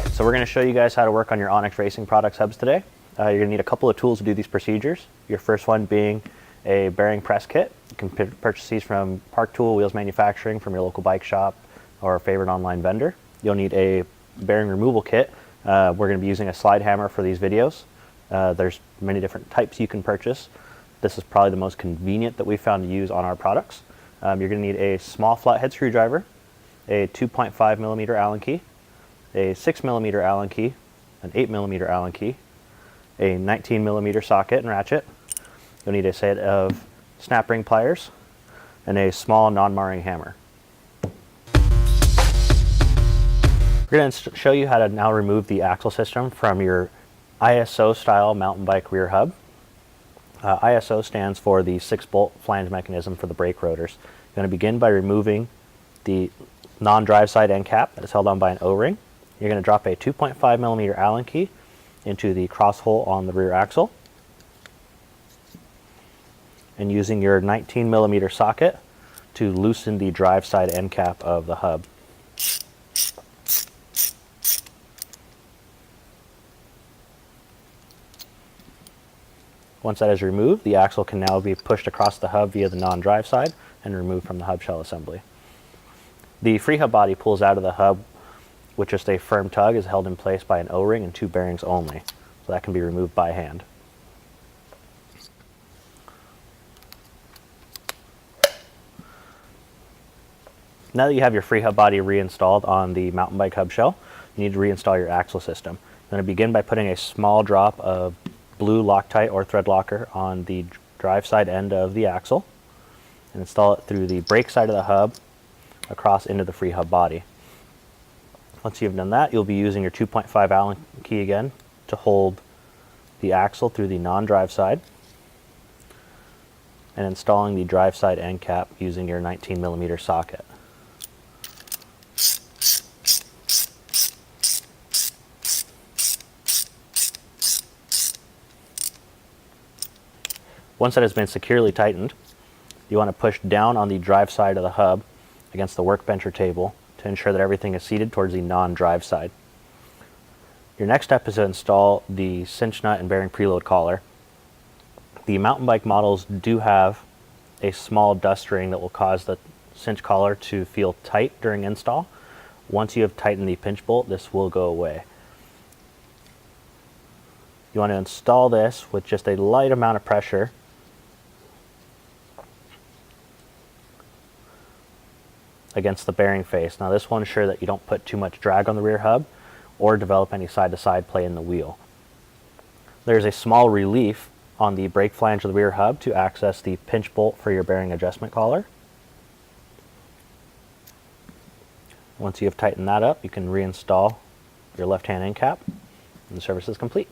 Alright, so we're going to show you guys how to work on your Onyx Racing Products hubs today. You're going to need a couple of tools to do these procedures. Your first one being a bearing press kit. You can purchase these from Park Tool Wheels Manufacturing from your local bike shop or favorite online vendor. You'll need a bearing removal kit. We're going to be using a slide hammer for these videos. There's many different types you can purchase. This is probably the most convenient that we found to use on our products. You're going to need a small flathead screwdriver, a 2.5 millimeter Allen key, a 6 millimeter Allen key, an 8 millimeter Allen key, a 19 millimeter socket and ratchet. You'll need a set of snap ring pliers and a small non-marring hammer. We're going to show you how to now remove the axle system from your ISO style mountain bike rear hub. ISO stands for the 6-bolt flange mechanism for the brake rotors. You're going to begin by removing the non-drive side end cap that is held on by an O-ring. You're going to drop a 2.5 millimeter Allen key into the cross hole on the rear axle. And using your 19 millimeter socket to loosen the drive side end cap of the hub. Once that is removed, the axle can now be pushed across the hub via the non-drive side and removed from the hub shell assembly. The free hub body pulls out of the hub with just a firm tug, is held in place by an O-ring and 2 bearings only, so that can be removed by hand. Now that you have your free hub body reinstalled on the mountain bike hub shell, you need to reinstall your axle system. You're going to begin by putting a small drop of blue Loctite or thread locker on the drive side end of the axle and install it through the brake side of the hub across into the free hub body. Once you've done that, you'll be using your 2.5 Allen key again to hold the axle through the non-drive side and installing the drive side end cap using your 19 millimeter socket. Once that has been securely tightened, you want to push down on the drive side of the hub against the workbench or table to ensure that everything is seated towards the non-drive side. Your next step is to install the cinch nut and bearing preload collar. The mountain bike models do have a small dust ring that will cause the cinch collar to feel tight during install. Once you have tightened the pinch bolt, this will go away. You want to install this with just a light amount of pressure against the bearing face. Now this will ensure that you don't put too much drag on the rear hub or develop any side-to-side play in the wheel. There's a small relief on the brake flange of the rear hub to access the pinch bolt for your bearing adjustment collar. Once you have tightened that up, you can reinstall your left hand end cap and the service is complete.